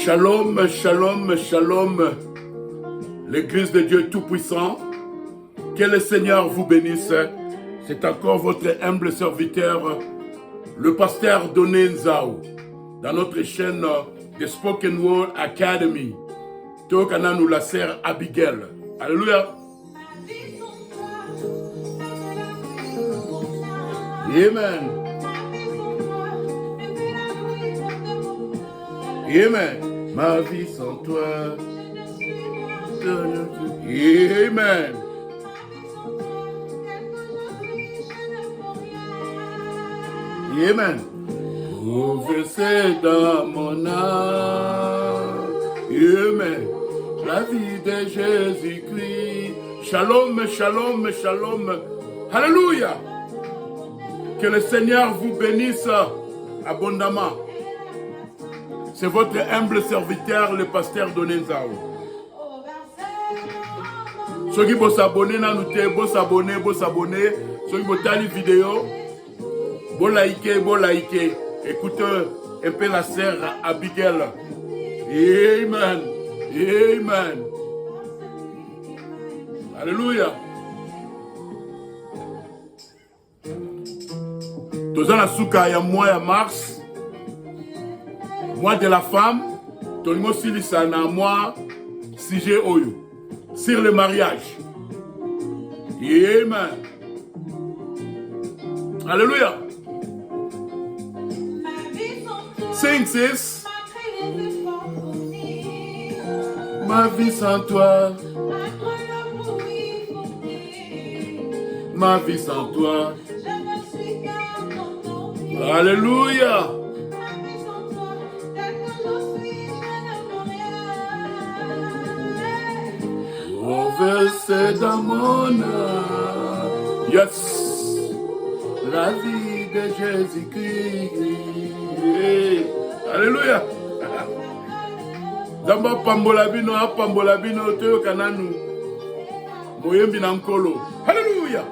Shalom, shalom, shalom, l'Église de Dieu Tout-Puissant. Que le Seigneur vous bénisse. C'est encore votre humble serviteur, le pasteur Doné Nzao, dans notre chaîne de Spoken Word Academy. Tokana nous la sœur Abigail. Alléluia. Amen. Amen. Ma vie sans toi. Amen. Amen. Versé dans mon âme. Amen. La vie de Jésus-Christ. Shalom, shalom, shalom. Alléluia. Que le Seigneur vous bénisse abondamment. C'est votre humble serviteur, le pasteur Doné Nzao. Ceux qui vont s'abonner, vont s'abonner. Ceux qui vont voir les vidéos, vont liker. Écoutez un peu la sœur Abigail. Amen. Amen. Alléluia. Dans la souka, il y a mois de mars. Mois de la femme, Tolimo Silisana, moi, sujet Oyo, sur le mariage. Amen. Alléluia. 5, 6. Ma vie sans toi. Ma vie sans toi. Alléluia. Versé dans mon âme. Yes. La vie de Jésus-Christ. Alléluia. Zamba pambolabino, pambolabino, teo kananu. Moyembi nankolo. Alléluia.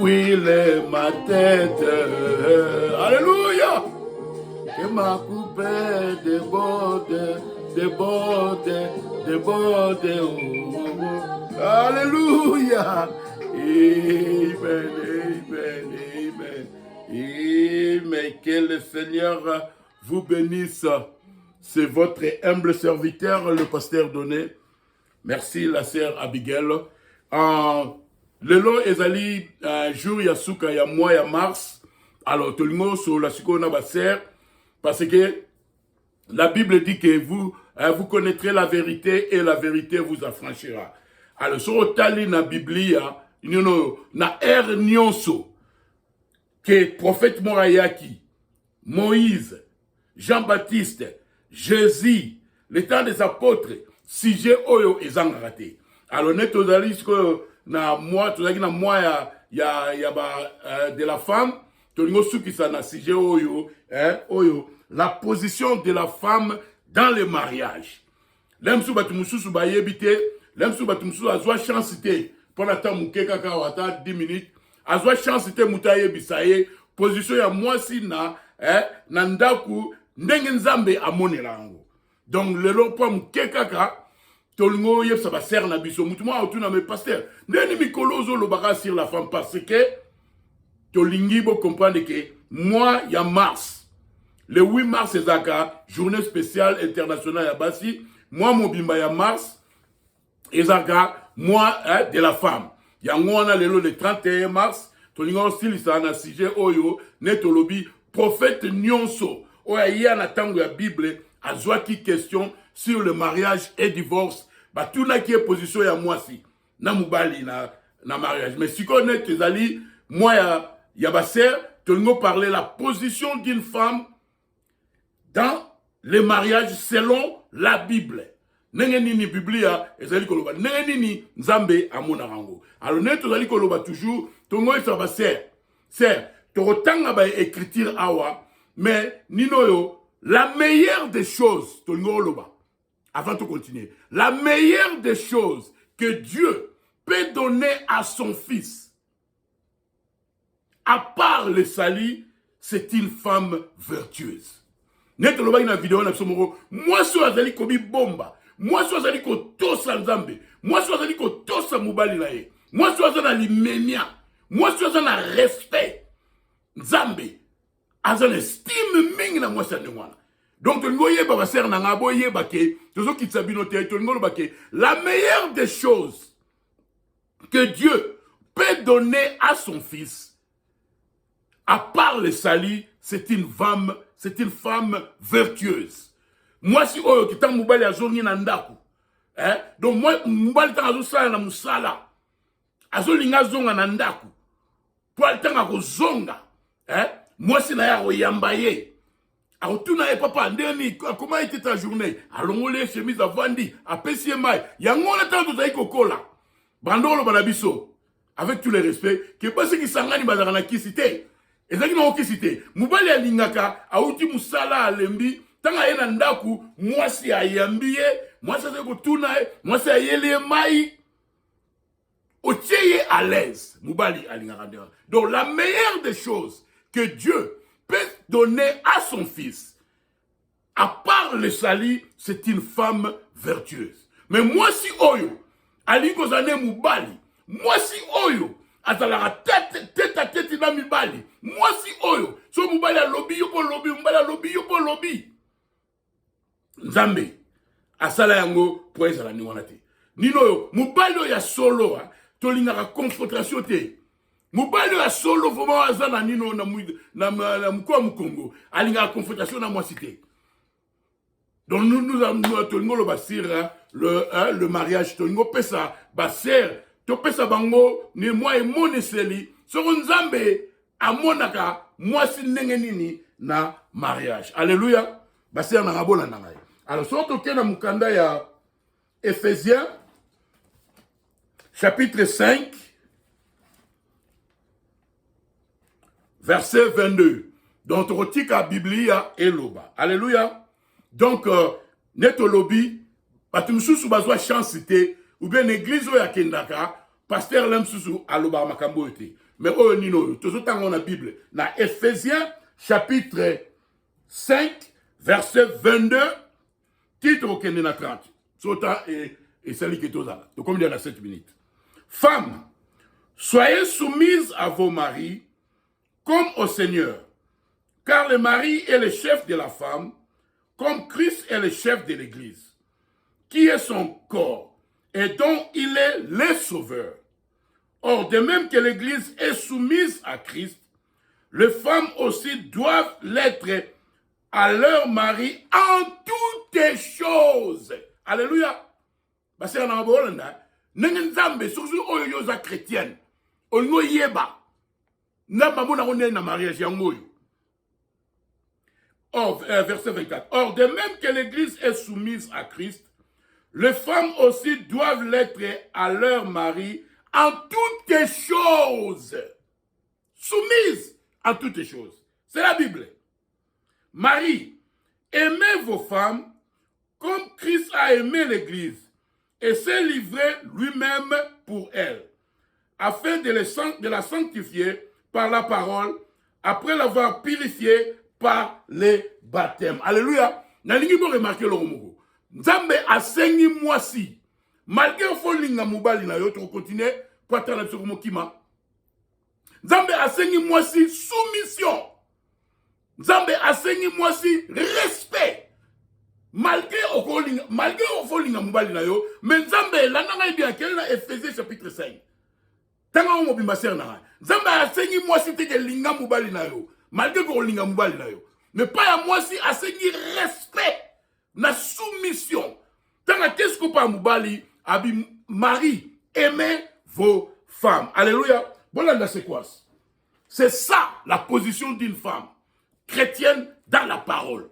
Oui, ma tête. Alléluia. Que ma coupe déborde. Alléluia. Amen. Amen. Que le Seigneur vous bénisse. C'est votre humble serviteur, le pasteur Doné. Merci, la sœur Abigail. Lelo ezali jour ya suka ya mois ya mars. Alors tolingo sur la suka na baser parce que la Bible dit que vous connaîtrez la vérité et la vérité vous affranchira. Alors sur tali na Biblia na nyonso que prophète Morayaki, Moïse, Jean-Baptiste, Jésus, le temps des apôtres, sujet oyo ezangaraté. Alors net ozali que na moi de la femme tolingo sukisa na sujet oyo la position de la femme dans le mariage. Lemsu batu mususu ba yebite, lemsu batu mususu azwa chance te pour la temps muke kaka wata 10 minutes azwa chance te mutaye bisaye position ya mwasi na na ndaku ndenge nzambe amonela ngo. Donc lelo po muke kaka Tolingo yep ça va servir na biso mutuma otuna me pasteur ndeni mikolozo lo baka sur la femme parce que tolingi bo comprendre que mois ya mars le 8 mars ezaka journée spéciale internationale ya basi mois mobimba ya mars ezaka mois de la femme yango wana lelo le 31 mars tolingo silisa na sujet oyo netolobi prophète nyonso oya ya na tango ya Bible azwaki question sur le mariage et divorce, bah tout n'a qui est position ya moi si na mubali na mariage. Mais si qu'on est ezali moi ya baser, tout le monde parlait la position d'une femme dans le mariage selon la Bible. Ndenge nini Biblia ezali koloba, ndenge nini Nzambe amona rango. Alors nous tozali koloba toujours tongo ça va ser tokotanga ba écriture awa, mais nino yo la meilleure des choses tongo loba. Avant de continuer, la meilleure des choses que Dieu peut donner à son fils, à part le salut, c'est une femme vertueuse. Net loba ina vidéo na somoro, moi so azali kobi bomba, moi so azali ko tosa Nzambe, moi so azali ko tosa mobali na ye, moi so azali limenia, moi so azali respect Nzambe, azali estime mingi na moi sa ndengwana. Donc, la meilleure des choses que Dieu peut donner à son fils, à part le salut, c'est une femme vertueuse. Moi, si oyo qui t'a moubali a zongi na ndaku, donc moi, moubali t'a azo sala na musala, azo linga zonga na ndaku, toi t'a ako zonga, moi si na ya yambaye. Alors, tout n'a pas pandémie. Comment était ta journée? Allons les chemises à Vandi, à Pessimai. Yangon le temps de Zaïko Kola. Bandolo Banabiso. Avec tous les respects, que pas ce qui s'engage dans la cité. Et ça qui n'a aucune cité. Moubali à Lingaka, à Outi Moussala à Lembi, tant à Yenandaku, moi c'est à Yambiye, moi c'est à Kotunae, moi c'est à Yele Maï. Otieye à l'aise. Moubali à Lingaka. Donc, la meilleure des choses que Dieu peut donner à son fils, à part le salut, c'est une femme vertueuse. Mais moi si oyo, ali kozane mubali, moi si oyo, atalara tête à tête na mibali, moi si oyo, so mubali a lobby yoko lobby, mubali a lobby yoko lobby. Nzambe, asala yango po ezala ni wana te. Nino yo, mubali ya solo, tolinga confrontation te. Mubali ya solo vraiment azana nino na mukwa mukongo alinga confrontation na moi cité. Donc nous avons le basir le mariage tolingo pesa baser to pesa bango ni moi et mon eseli so Nzambe amonaka moi si ndenge nini na mariage. Alléluia. Baser na rabola na ngai. Alors surtout que na mukanda ya Ephésiens chapitre 5 verset 22. Donc, rotika Biblia eloba. Alléluia. Donc, neto lobby, batumsusu bazwa chance cité, ou bien l'église ya kendaka, pasteur lemsusu aloba makambo ete. Mais oyo nino, tout tango na Bible, na Ephésiens chapitre 5 verset 22, titre au kende na 30. Sota et celle qui est aux ala. Donc, comme il y a 7 minutes. Femmes, soyez soumises à vos maris, comme au Seigneur, car le mari est le chef de la femme, comme Christ est le chef de l'Église, qui est son corps, et dont il est le sauveur. Or, de même que l'Église est soumise à Christ, les femmes aussi doivent l'être à leur mari en toutes choses. Alléluia. Parce que nous sommes surtout chrétiennes. On nous yeba. Or, verset 24. Or, de même que l'Église est soumise à Christ, les femmes aussi doivent l'être à leur mari en toutes choses. Soumises en toutes choses. C'est la Bible. Marie, aimez vos femmes comme Christ a aimé l'Église et s'est livré lui-même pour elle, afin de la sanctifier par la parole, après l'avoir purifiée par les baptêmes. Alléluia. Nalingi bo remarquer le romo. Nzambe asengi mwasi. Malgré folinga mobali na yo to continuer pour attendre sur mokima. Nzambe asengi mwasi soumission. Nzambe asengi mwasi respect. Malgré folinga mobali na yo, mais Nzambe lananga bien quel na Ephésiens chapitre 5. Tanga o mobimba ser na. Nzambe asengi mwasi te ke linga mobali na yo. Malgré ko linga mobali na yo. Mais pas à mwasi asengi respect na soumission. Tanga qu'est-ce que pas mobali abi mari aimez vos femmes. Alléluia. Voilà c'est quoi? C'est ça la position d'une femme chrétienne dans la parole.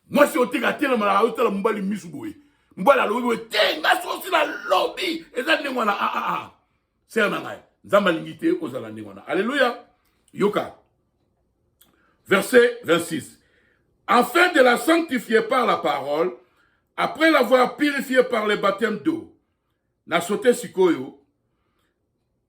Moi si on te gâté la mobali misuboué. Mbola lobi te nga sosi la lobby eza ndengwana ser na ngai nzamba lingite ozala ndengwana. Alléluia. Yoka. Verset 26. Afin de la sanctifier par la parole, après l'avoir purifiée par le baptême d'eau. Na sauté sikoyo.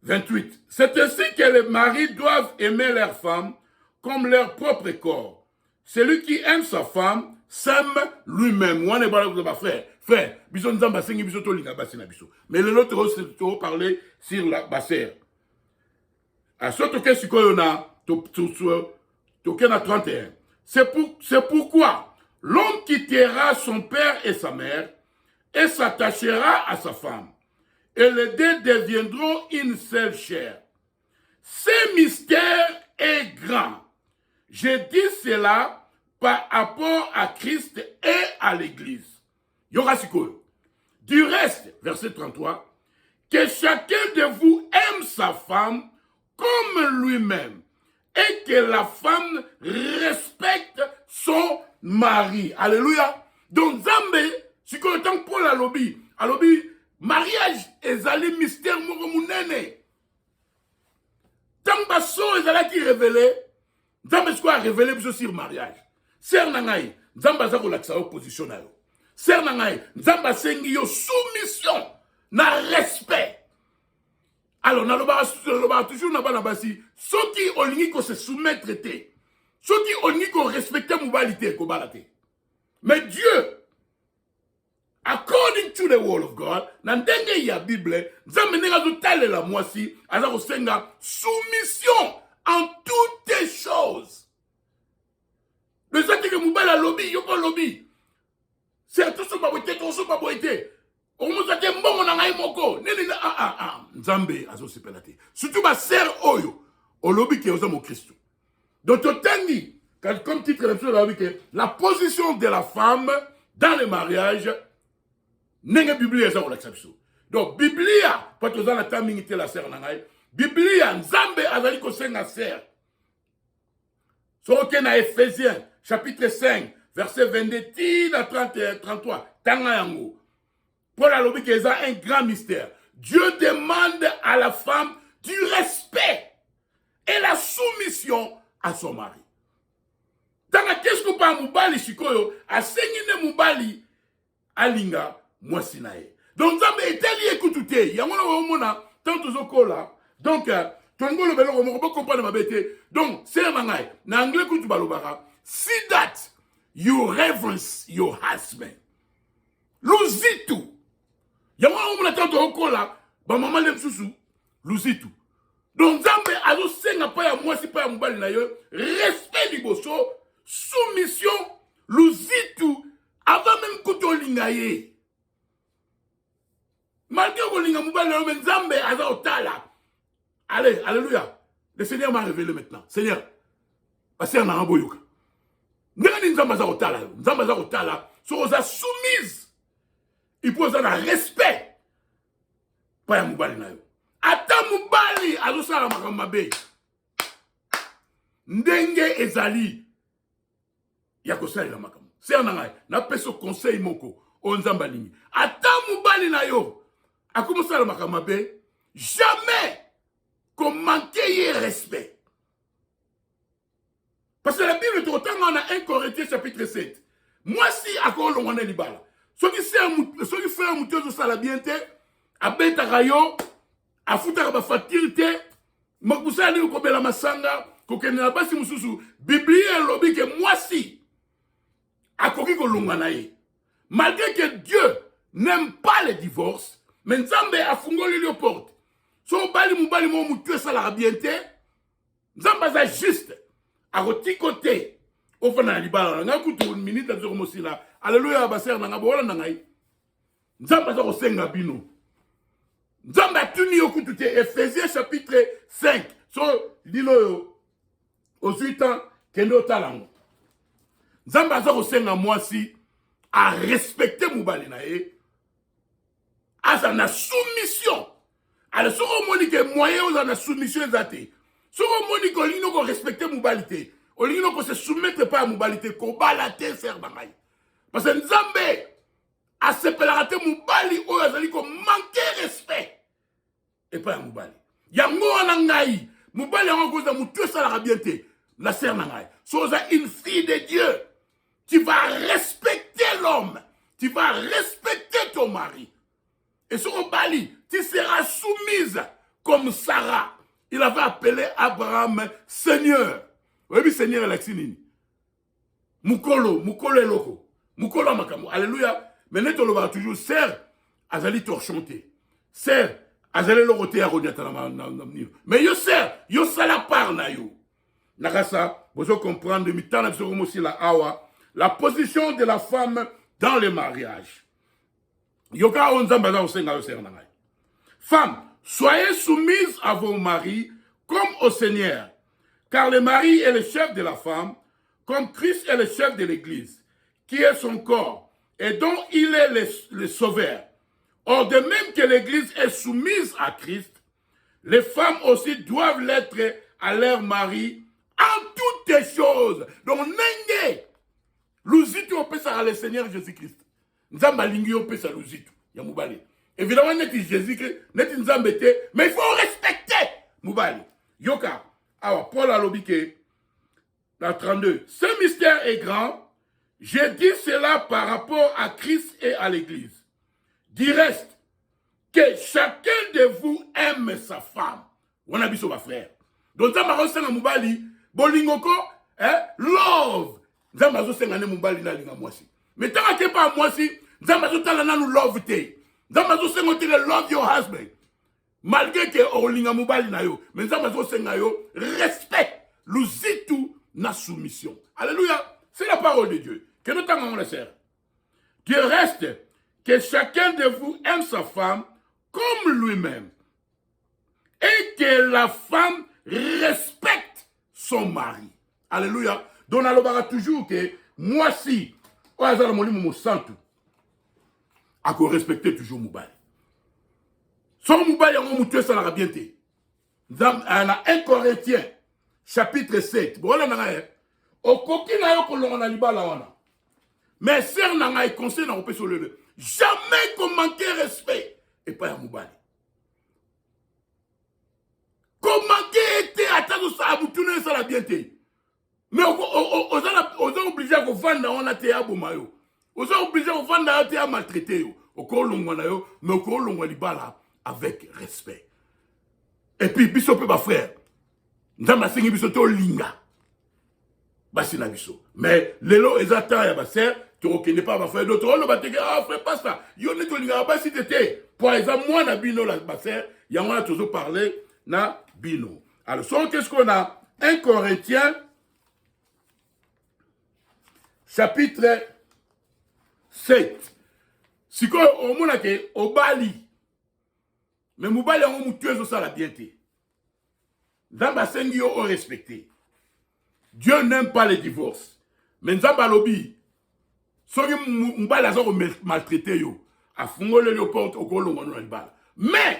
28. C'est ainsi que les maris doivent aimer leurs femmes comme leur propre corps. Celui qui aime sa femme s'aime lui-même. Frère, biso nzamba sengi biso to linga basina biso. Mais le nôtre c'est parler sur la bassère. À ce que sikoyo na toke na 31. C'est pourquoi l'homme quittera son père et sa mère et s'attachera à sa femme. Et les deux deviendront une seule chair. Ce mystère est grand. Je dis cela par rapport à Christ et à l'Église. Yorasiko. Du reste, verset 33, que chacun de vous aime sa femme comme lui-même et que la femme respecte son mari. Alléluia. Donc, Zambé, si que le temps pour la lobby, mariage ezali mystère moko munene. Tant baso ezalaki révélé, Nzambe siko a révélé biso sur mariage. Ser na ngai, Nzambe aza kolakisa yo position na yo. Ser na ngai, Nzambe asengi yo soumission na respect. Alors naloba toujours na bana basi, soki olingi ko se soumettre te, soki olingi ko respecter mobali te ko balate. Mais Dieu, according to the word of God, nandenge ya Bible, Nzambe nenga zo talela mwasi, aza ko senga soumission en toutes choses. Le fait que mobala lobby, yoko lobby. C'est tout ce baboité, tout ce baboité. On nous a dit mbongo na ngai moko. Nzambe azo sepelate. Surtout ba ser oyo, au lobby qui est au Christ. Donc totangi, comme titre de la position de la femme dans le mariage. Nenga Biblia eza kolakisa. Donc Biblia pato za na tamingite la ser na ngai. Biblia Nzambe azali ko senga ser. Soke na Ephésiens chapitre 5 verset 22 à 33 tanga yango. Paul a dit qu'il y a un grand mystère. Dieu demande à la femme du respect et la soumission à son mari. Tanga qu'est-ce que pa mubali shikoyo a sengine mubali alinga mwasi nae. Donc Nzambe eteli ekutute yango mona tanto zokola. Donc tongo le belo ko comprendre ma bête. Donc c'est mangai na anglais kutu balobaka. See that you reverence your husband. Luzitu. Yamwa mona tanto okola ba mama le msusu luzitu. Donc Nzambe azo senga pa ya mwasi pa ya mubali na yo respect liboso soumission luzitu avant même kuto lingaye. Malgré que linga mubali na yo Nzambe azo otala. Allez, alléluia. Le Seigneur m'a révélé maintenant. Seigneur, passer na ramboyoka. Ngani Nzambe azo otala. Nzambe azo otala. So oza soumise. Il faut un respect. Pas ya mubali na yo. Ata mubali azosala makambo mabe. Ndenge ezali ya kosala na makambo. C'est na ngai na peso conseil moko o Nzambe lingi. Ata mubali na yo akomosala makambo mabe, jamais qu'on manquer respect. Parce que la Bible te retend dans 1 Corinthiens chapitre 7. Moi si akolo ngone libala. Ceux qui font un mouton de salabiente, à Betarayo, à foutre à fatirité, Makusani ou Kobela Masanga, Kokena Basi Mususu, Biblia lobby que moi si, à Kokiko Lunganae. Malgré que Dieu n'aime pas les divorces, mais Nzambe a fungoli les portes. So bali mubali mo mouton salabiente, Nzambe a juste, à roti côté, au fond de libala, on a coupé une minute de Zormosila. Alléluia, baser na ngabola na ngai. Nzamba za kosenga bino. Nzamba tuni yokutute Ephésiens chapitre 5. So dilo yo aux 8 ans kendo talango. Nzamba za kosenga mwasi a respecter mubali na ye. Asa na soumission. Alors so monique moyen aux na soumission ezate. So monique olino ko respecter mubali te. Olino ko se soumettre pas à mubali te ko balate ser bangai. Parce que Nzambe asepelaka te mobali oyo azali komanke respect epai ya mobali yango wana ngai mobali yango akoza motu esalaka bien te la sœur na ngai so oza une fille de Dieu tu vas respecter l'homme tu vas respecter ton mari et sur mobali tu seras soumise comme Sarah il avait appelé Abraham Seigneur oui Seigneur elakisi nini mukolo eloko mukolo makambo alléluia mais neto lobaka toujours sœur azali torchon te sœur azali eloko te ya koniata na mnilo mais yo sœur yo sala part na yo nakasa bozo comprendre mitana biso komo si la awa la position de la femme dans le mariage yoka onzamba za osenga yo sœur na ngai femme soyez soumise à vos maris comme au Seigneur car le mari est le chef de la femme comme Christ est le chef de l'église qui est son corps et dont il est le sauveur. Or, de même que l'Église est soumise à Christ, les femmes aussi doivent l'être à leur mari en toutes les choses. Donc, nenge, luzitu opesa le Seigneur Jésus-Christ. Nzamba lingi opesa luzitu ya mubali. Évidemment, neti Jésus-Christ, neti nzambe te, mais il faut respecter mubali. Yoka, awa, Paul a l'obike, la 32. Ce mystère est grand. Je dis cela par rapport à Christ et à l'Église. Du reste, que chacun de vous aime sa femme. On a vu sur ma frère. Donc, ça m'a reçu à Moubali, Bolingoko, love. Ça m'a reçu à Moubali, na moi si. Mais tant que pas moi si, ça m'a reçu à nous love te. Ça m'a reçu à love your husband. Malgré que Olinga Moubali na yo, mais ça m'a reçu à yo respect, l'usitu na soumission. Alléluia. C'est la parole de Dieu. Que nous t'en la sœur. Du reste, que chacun de vous aime sa femme comme lui-même. Et que la femme respecte son mari. Alléluia. Donc, on a toujours que moi si, on a mon santo, à respecter toujours Moubali. Son Moubali, on m'a ça la bien. Dans 1 Corinthiens, chapitre 7. Bon, on a okoki na yo kolonga na libala wana mais sœur na ngai conseil na kopesa lelo jamais qu'on manquer respect et pas ya mobali qu'on manquer été atando sa abutuna ça la bien te mais oza obligé ko vanda wana te ya bomayo oza obligé ko vanda te ya maltraiter yo okolongwa na yo mais okolongwa libala avec respect et puis biso pe ba frère ndama singi biso to linga basi na biso mais lelo ezata ya baser tu reconnais pas ma frère d'autres on va te dire ah frère pas ça yo ne to linga basi tete par exemple moi na bino la baser ya on a toujours parlé na bino alors so qu'est-ce qu'on a 1 Corinthiens chapitre 7 siko o mona ke obali mais mobali on mutu ezo sala bien te nzamba sengi yo o respecter. Dieu n'aime pas les divorces. Mais nzamba lobi, soki mbala zo maltraité yo, afungole yo porte okolongo na libala. Mais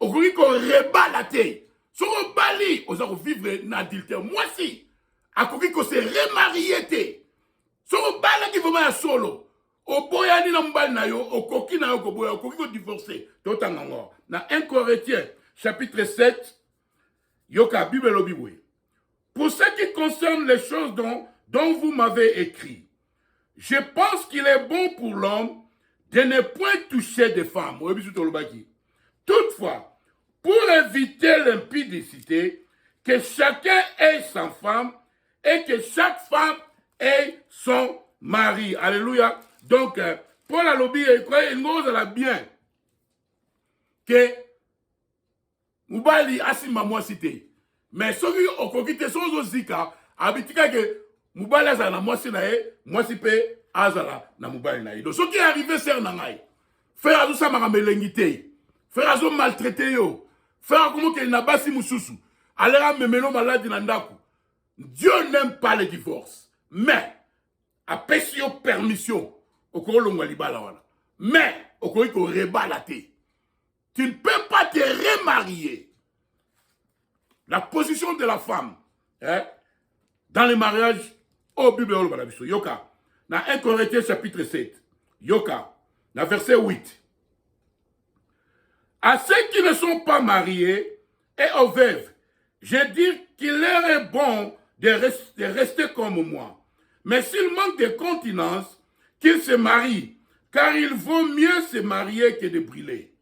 okoki ko rebala te. Soko bali, oza vivre na adultère. Moi si, akoki ko se remarier te. Soko bala ki voma ya solo. Oboya ni na mbali na yo, okoki na yo ko boya, okoki ko divorcer. Totanga ngo. Na 1 Corinthiens chapitre 7, yoka Bible lobi boye. Pour ce qui concerne les choses dont vous m'avez écrit, je pense qu'il est bon pour l'homme de ne point toucher des femmes. Toutefois, pour éviter l'impudicité, que chacun ait sa femme et que chaque femme ait son mari. Alléluia. Donc, Paul a lobby et il nous a bien que Moubali asima moi cité. Mais ceux qui ont coquité sont aussi cas, habitika que Moubali azala na moi si nae, moi si pe azala na Moubali nae. Donc ceux qui arrivent ser nangai, faire azo sa mamelengité, faire azo maltraité yo, faire comme que na basi mususu, aller à memelo malade nandaku. Dieu n'aime pas le divorce, mais a pesio permission au kolongwa libala wana. Mais au ko rebalaté. Tu ne peux pas te remarier. La position de la femme dans le mariage au Bible Yoka. Dans 1 Corinthiens chapitre 7. Yoka. dans verset 8. À ceux qui ne sont pas mariés et aux veuves, je dis qu'il leur est bon de rester comme moi. Mais s'ils manquent de continence, qu'ils se marient, car il vaut mieux se marier que de brûler.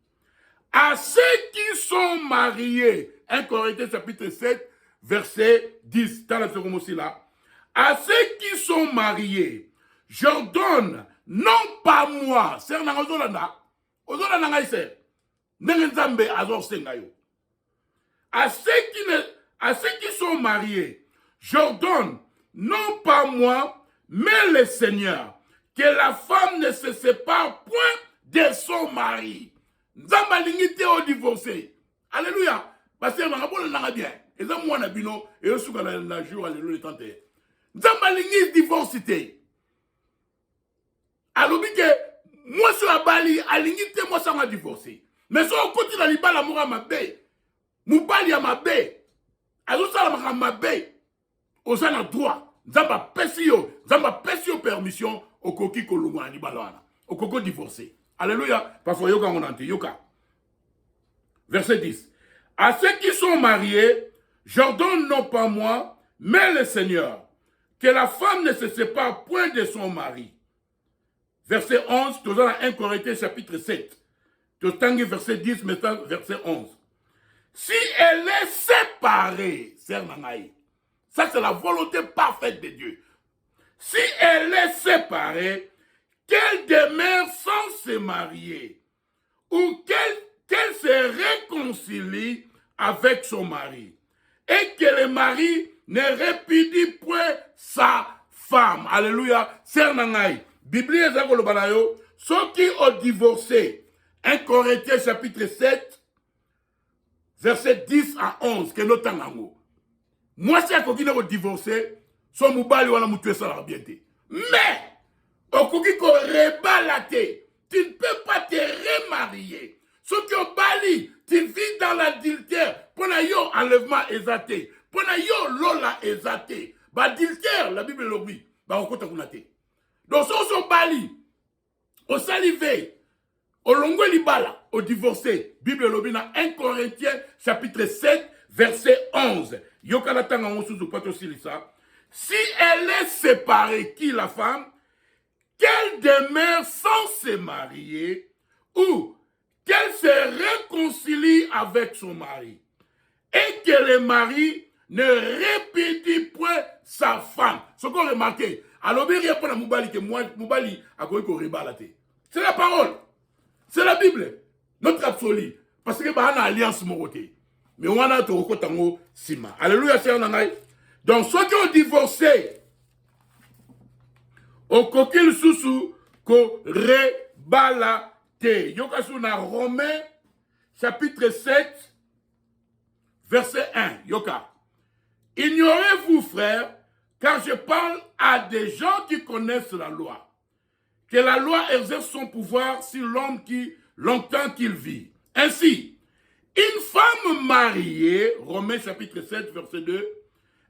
À ceux qui sont mariés, 1 Corinthiens chapitre 7, verset 10, dans la seconde aussi là. À ceux qui sont mariés, j'ordonne, non pas moi, c'est un ozolanda, ozolanda ngaïse, n'engenzambe azor sengayo. À ceux qui sont mariés, j'ordonne, non pas moi, mais le Seigneur, que la femme ne se sépare point de son mari. Nzamba lingite au divorcé. Alléluia. Parce que on a bien. Et ça, moi, on a bino, et on souka la jour, alléluia, le 31. Nzamba lingite divorcité. Alors, moi, sur la bali, à lingite, moi, ça m'a divorcé. Mais si on continue à l'ibal, l'amour à ma baie, moubali à ma baie, alors ça, à ma baie, aux en droit, Nzamba pesi permission, au coquille kolunga, à l'ibal, au coco divorcé. Alléluia. Parfois, yoka on ante, yoka. Verset 10. À ceux qui sont mariés, j'ordonne non pas moi, mais le Seigneur, que la femme ne se sépare point de son mari. Verset 11, tu as 1 Corinthiens chapitre 7. Tu as verset 10, maintenant verset 11. Si elle est séparée, ça c'est la volonté parfaite de Dieu. Si elle est séparée, qu'elle demeure sans se marier, ou qu'elle se réconcilie avec son mari, et que le mari ne répudie point sa femme. Alléluia. Sernangaï. Bible Zakolobanayo, ceux qui ont divorcé, 1 Corinthiens chapitre 7, verset 10 à 11, que notre tango. Moi, c'est qu'on a divorcé, son moubali ou la moutoué ça la bien. Mais, au coquille qu'on rebalaté, tu ne peux pas te remarier. Ceux qui ont bali, tu vis dans l'adultère. Pour yo enlèvement exaté. Pour yo lola exaté. Bah, adultère, la Bible le dit. Bah, on compte à te. Donc, ceux qui ont bali, au salivé, au longo libala, au divorcé, Bible le dit dans 1 Corinthiens, chapitre 7, verset 11. Yo kanatanga on sous pato silisa. Si elle est séparée, qui la femme, qu'elle demeure sans se marier, ou qu'elle se réconcilie avec son mari, et que le mari ne répudie point sa femme. Ce qu'on remarque, alors il n'y a pas de moubali que moubali a quoi qu'on rebalate. C'est la parole, c'est la Bible, notre absolu, parce que bah on a alliance moroté, mais on a tout au tango sima. Alléluia, c'est un angaï. Donc ceux qui ont divorcé, au coquille sous ko rebalate. Yoka na Romains chapitre 7 verset 1. Yoka. Ignorez-vous, frères, car je parle à des gens qui connaissent la loi, que la loi exerce son pouvoir sur l'homme qui longtemps qu'il vit. Ainsi, une femme mariée, Romains chapitre 7 verset 2,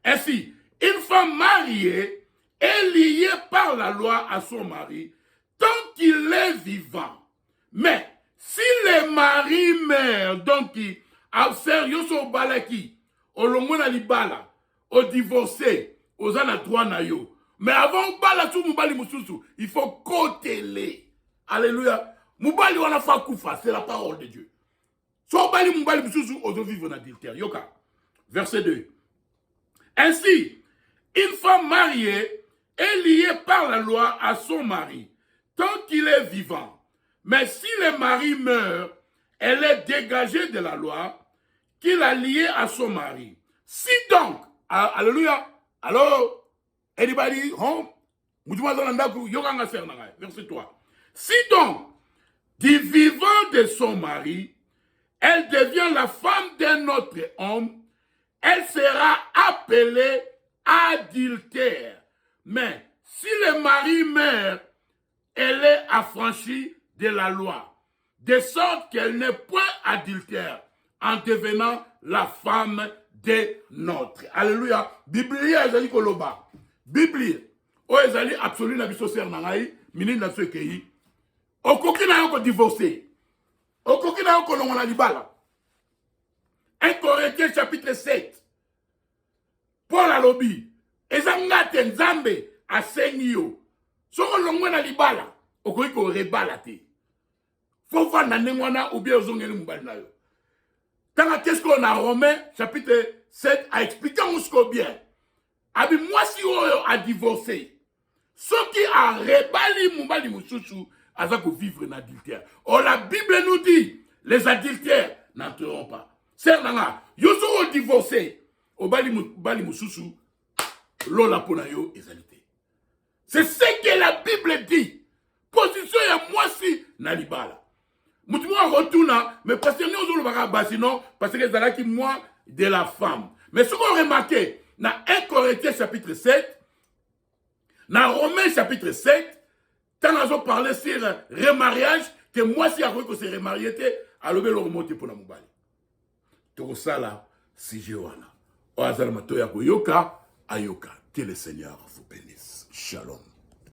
ainsi, une femme mariée est liée par la loi à son mari tant qu'il est vivant. Mais si le mari meurt, donc il observe yoso balaki, au lomona libala, au divorcé, aux ana droit na yo. Mais avant bala tout mubali mususu, il faut côté. Alléluia. Mubali wana fa kufa, c'est la parole de Dieu. So bali mubali mususu aux vivre en adultère. Yoka. Verset 2. Ainsi, une femme mariée est liée par la loi à son mari tant qu'il est vivant. Mais si le mari meurt, elle est dégagée de la loi qu'il a liée à son mari. Si donc, alléluia, alors, anybody home? Verset 3. Si donc, du vivant de son mari, elle devient la femme d'un autre homme, elle sera appelée adultère. Mais si le mari meurt, elle est affranchie de la loi, de sorte qu'elle n'est point adultère en devenant la femme de notre. Alléluia. Biblia ezali koloba. Biblia o ezali absolu na biso ser nangai, mini na sekei. okoki na yo ko divorcer, okoki na yo ko longola libala. 1 Corinthiens chapitre 7. Paul alobi, ezangate nzambe asengi yo. Soko longwe na libala, okoki ko rebala te. Faut voir na nengwana ou bien ozongeli mbali na yo. Qu'est-ce qu'on a Romains chapitre 7 a expliqué on bien. Abi moi si on a divorcé. Ce qui a rebali mbali mususu azako vivre en adultère. Or la Bible nous dit les adultères n'entreront pas. C'est nanga yo so divorcé. Obali mususu lola pona yo ezalité. C'est ce que la Bible dit. Position ya moi si na libala. Moutouma retourna, mais parce que nous avons sinon, parce que c'est là qui moi de la femme. Mais ce qu'on remarque, dans 1 Corinthiens chapitre 7, dans Romains chapitre 7, quand nous avons parlé sur remariage, que moi si après que c'est remarié, alors le remonter pour la moubali. Tout ça là, si j'ai voilà. Oazal matoya koyoka, ayoka. Que le Seigneur vous bénisse. Shalom.